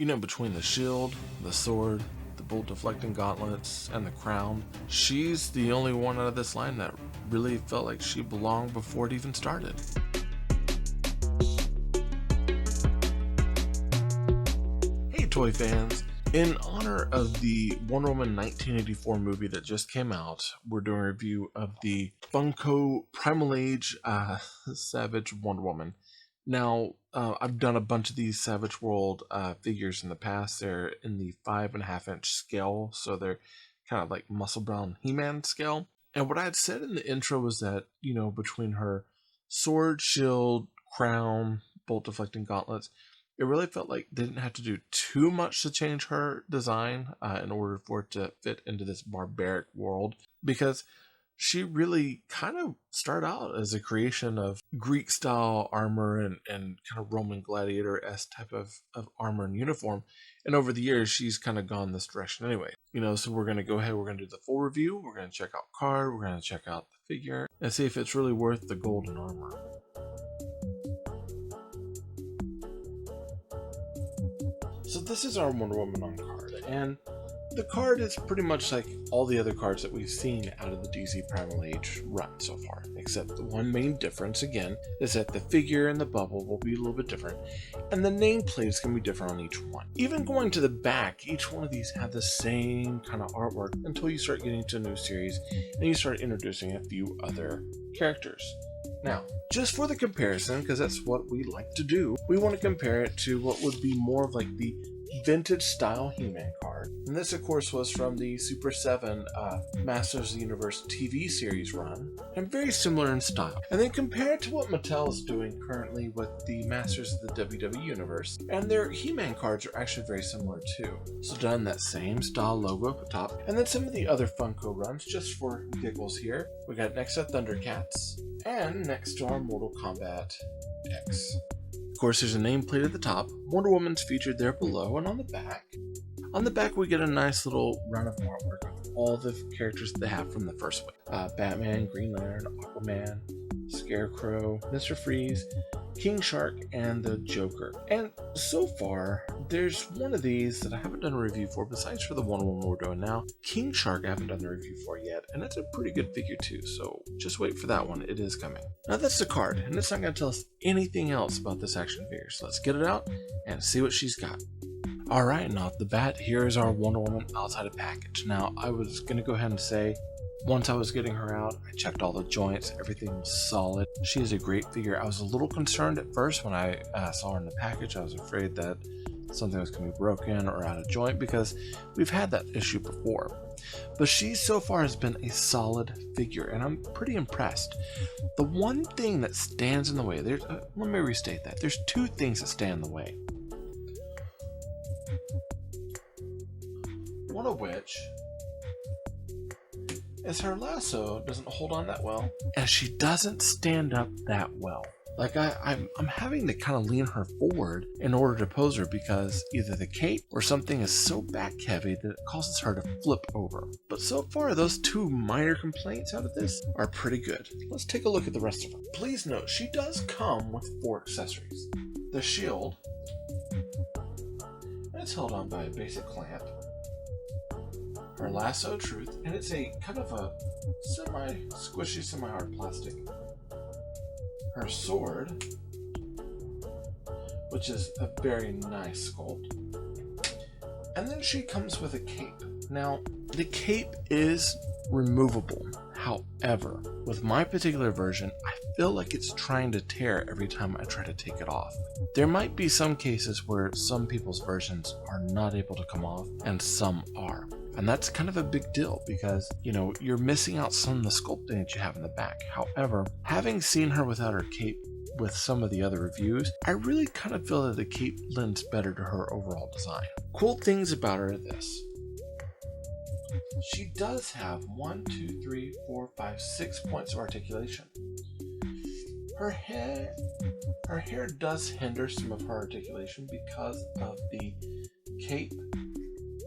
between the shield, the sword, the bolt deflecting gauntlets, and the crown, she's the only one out of this line that really felt like she belonged before it even started. Hey toy fans! In honor of the Wonder Woman 1984 movie that just came out, we're doing a review of the Funko Primal Age Savage Wonder Woman. Now, I've done a bunch of these Savage World figures in the past. They're in the 5.5-inch scale, so they're kind of like Muscle Brown He-Man scale. And what I had said in the intro was that, between her sword, shield, crown, bolt deflecting gauntlets, it really felt like they didn't have to do too much to change her design in order for it to fit into this barbaric world, because she really kind of started out as a creation of Greek-style armor and kind of Roman gladiator-esque type of armor and uniform. And over the years, she's kind of gone this direction anyway. So we're going to go ahead, we're going to do the full review, we're going to check out card, we're going to check out the figure, and see if it's really worth the golden armor. So this is our Wonder Woman on card, and the card is pretty much like all the other cards that we've seen out of the DC Primal Age run so far, except the one main difference, again, is that the figure and the bubble will be a little bit different, and the nameplate is going to be different on each one. Even going to the back, each one of these have the same kind of artwork until you start getting to a new series, and you start introducing a few other characters. Now, just for the comparison, because that's what we like to do, we want to compare it to what would be more of like the vintage style He-Man card. And this, of course, was from the Super 7 Masters of the Universe TV series run, and very similar in style. And then compare it to what Mattel is doing currently with the Masters of the WWE Universe, and their He-Man cards are actually very similar too. So done that same style logo up top, and then some of the other Funko runs, just for giggles here. We got next to Thundercats, and next to our Mortal Kombat X. Of course, there's a nameplate at the top. Wonder Woman's featured there below, and on the back. On the back, we get a nice little run of artwork of all the characters they have from the first wave. Batman, Green Lantern, Aquaman, Scarecrow, Mr. Freeze, King Shark, and the Joker. And so far, there's one of these that I haven't done a review for, besides for the Wonder Woman we're doing now. King Shark I haven't done the review for yet, and it's a pretty good figure too, so just wait for that one, it is coming. Now that's the card, and it's not going to tell us anything else about this action figure, so let's get it out and see what she's got. Alright, and off the bat, here is our Wonder Woman outside of package. Now, I was going to go ahead and say, once I was getting her out, I checked all the joints, everything was solid. She is a great figure. I was a little concerned at first when I saw her in the package. I was afraid that something was going to be broken or out of joint, because we've had that issue before. But she so far has been a solid figure, and I'm pretty impressed. The one thing that stands in the way, let me restate that. There's two things that stand in the way. One of which is her lasso doesn't hold on that well, and she doesn't stand up that well. Like I'm having to kind of lean her forward in order to pose her, because either the cape or something is so back heavy that it causes her to flip over. But so far, those two minor complaints out of this are pretty good. Let's take a look at the rest of her. Please note, she does come with 4 accessories. The shield, and it's held on by a basic clamp. Her lasso of truth, and it's a kind of a semi-squishy, semi-hard plastic. Her sword, which is a very nice sculpt. And then she comes with a cape. Now, the cape is removable. However, with my particular version, I feel like it's trying to tear every time I try to take it off. There might be some cases where some people's versions are not able to come off, and some are. And that's kind of a big deal, because, you're missing out some of the sculpting that you have in the back. However, having seen her without her cape with some of the other reviews, I really kind of feel that the cape lends better to her overall design. Cool things about her are this. She does have 6 points of articulation. Her hair does hinder some of her articulation because of the cape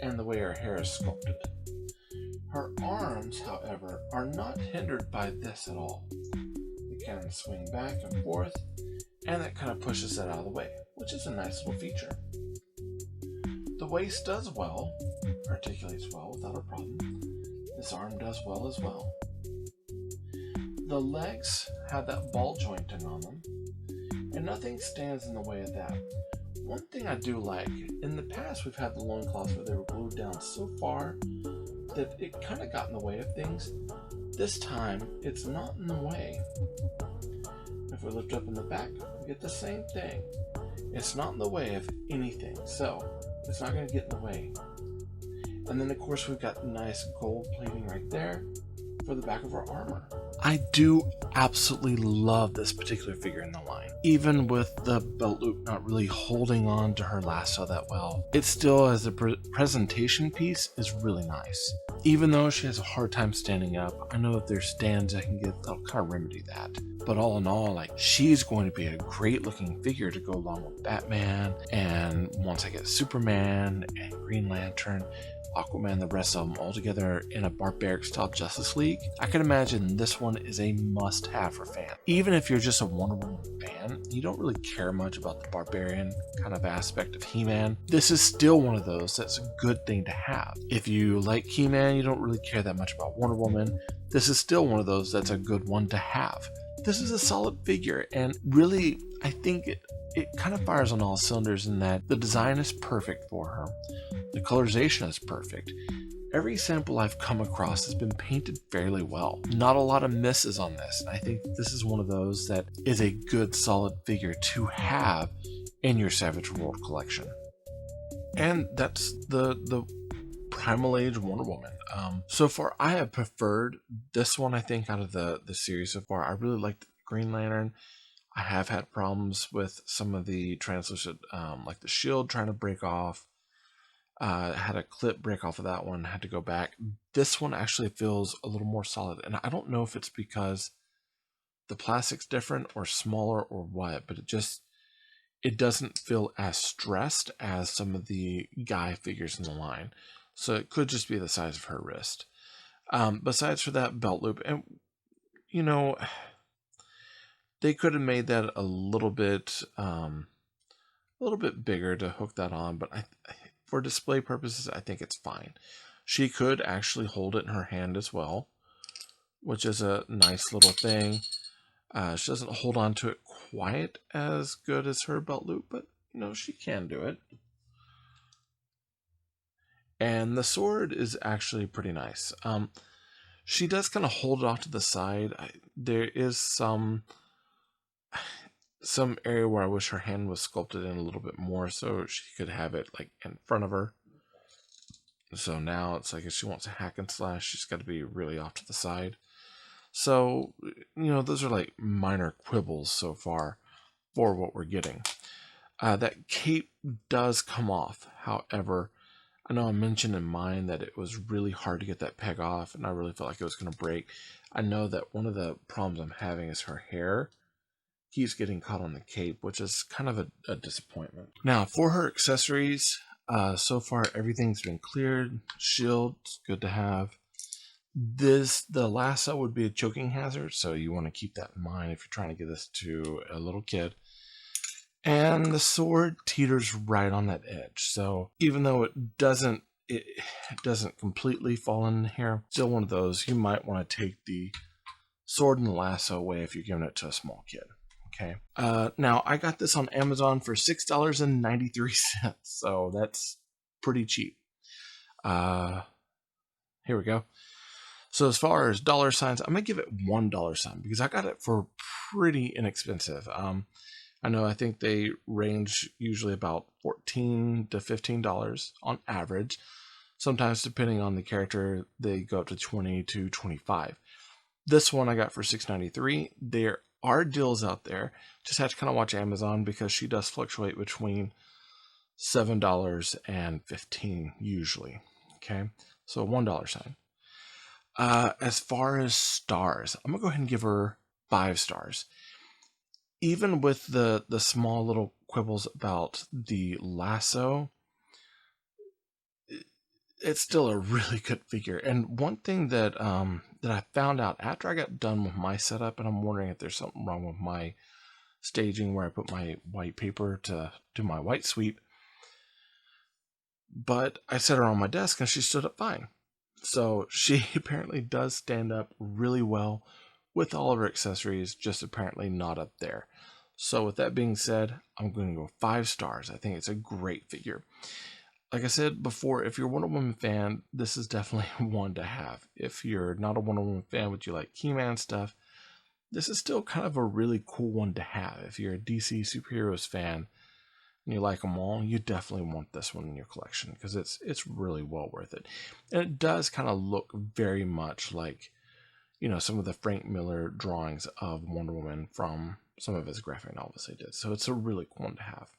and the way her hair is sculpted. Her arms, however, are not hindered by this at all. They can swing back and forth, and that kind of pushes that out of the way, which is a nice little feature. waist does well, articulates well without a problem. This arm does well as well. The legs have that ball jointing on them, and nothing stands in the way of that. One thing I do like, in the past we've had the loincloths where they were glued down so far that it kind of got in the way of things. This time, it's not in the way. If we lift up in the back, we get the same thing. It's not in the way of anything, so it's not going to get in the way. And then of course we've got nice gold plating right there for the back of our armor. I do absolutely love this particular figure in the line. Even with the belt loop not really holding on to her lasso that well, it still, as a presentation piece, is really nice. Even though she has a hard time standing up, I know if there's stands I can get that'll kind of remedy that. But all in all, like, she's going to be a great looking figure to go along with Batman, and once I get Superman and Green Lantern, Aquaman, the rest of them all together in a barbaric style Justice League, I can imagine this one is a must-have for fans. Even if you're just a Wonder Woman fan, you don't really care much about the barbarian kind of aspect of He-Man, this is still one of those that's a good thing to have. If you like He-Man, you don't really care that much about Wonder Woman, this is still one of those that's a good one to have. This is a solid figure, and really, I think it kind of fires on all cylinders in that the design is perfect for her. The colorization is perfect. Every sample I've come across has been painted fairly well. Not a lot of misses on this. I think this is one of those that is a good solid figure to have in your Savage World collection. And that's the Primal Age Wonder Woman. So far I have preferred this one, I think, out of the series so far. I really liked Green Lantern. I have had problems with some of the translucent, like the shield trying to break off. Had a clip break off of that one, had to go back. This one actually feels a little more solid, and I don't know if it's because the plastic's different or smaller or what, but it doesn't feel as stressed as some of the guy figures in the line. So it could just be the size of her wrist. Besides for that belt loop, and you know, they could have made that a little bit bigger to hook that on, but for display purposes, I think it's fine. She could actually hold it in her hand as well, which is a nice little thing. She doesn't hold on to it quite as good as her belt loop, but you know, she can do it. And the sword is actually pretty nice. She does kind of hold it off to the side. There is some area where I wish her hand was sculpted in a little bit more so she could have it like in front of her. So now it's like if she wants to hack and slash, she's got to be really off to the side. So, you know, those are like minor quibbles so far for what we're getting. That cape does come off. However, I know I mentioned in mine that it was really hard to get that peg off, and I really felt like it was going to break. I know that one of the problems I'm having is her hair keeps getting caught on the cape, which is kind of a disappointment. Now, for her accessories, so far everything's been cleared. Shield's good to have. The lasso would be a choking hazard, so you want to keep that in mind if you're trying to give this to a little kid. And the sword teeters right on that edge, so even though it doesn't completely fall in here, still one of those you might want to take the sword and the lasso away if you're giving it to a small kid. Okay. Now I got this on Amazon for $6.93, so that's pretty cheap. Here we go. So as far as dollar signs, I'm gonna give it $1 sign because I got it for pretty inexpensive. I think they range usually about $14 to $15 on average. Sometimes, depending on the character, they go up to $20 to $25. This one I got for $6.93. There are deals out there. Just have to kind of watch Amazon because she does fluctuate between $7 and $15 usually. Okay, so $1 sign. As far as stars, I'm gonna go ahead and give her 5 stars. Even with the small little quibbles about the lasso, it's still a really good figure. And one thing that I found out after I got done with my setup, and I'm wondering if there's something wrong with my staging where I put my white paper to do my white sweep, but I set her on my desk and she stood up fine. So she apparently does stand up really well with all of her accessories, just apparently not up there. So with that being said, I'm going to go 5 stars. I think it's a great figure. Like I said before, if you're a Wonder Woman fan, this is definitely one to have. If you're not a Wonder Woman fan, but you like He-Man stuff, this is still kind of a really cool one to have. If you're a DC superheroes fan and you like them all, you definitely want this one in your collection because it's really well worth it. And it does kind of look very much like, some of the Frank Miller drawings of Wonder Woman from some of his graphic novels he did. So it's a really cool one to have.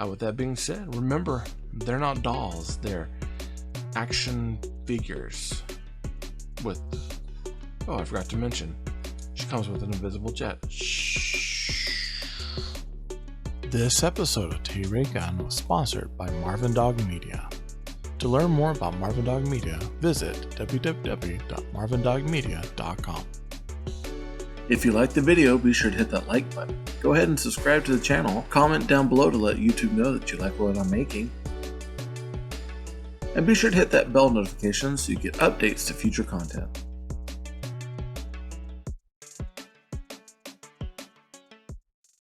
With that being said, remember, they're not dolls. They're action figures with... Oh, I forgot to mention, she comes with an invisible jet. Shh. This episode of T-Ray Gun was sponsored by Marvin Dog Media. To learn more about Marvin Dog Media, visit www.marvindogmedia.com. If you liked the video, be sure to hit that like button. Go ahead and subscribe to the channel. Comment down below to let YouTube know that you like what I'm making. And be sure to hit that bell notification so you get updates to future content.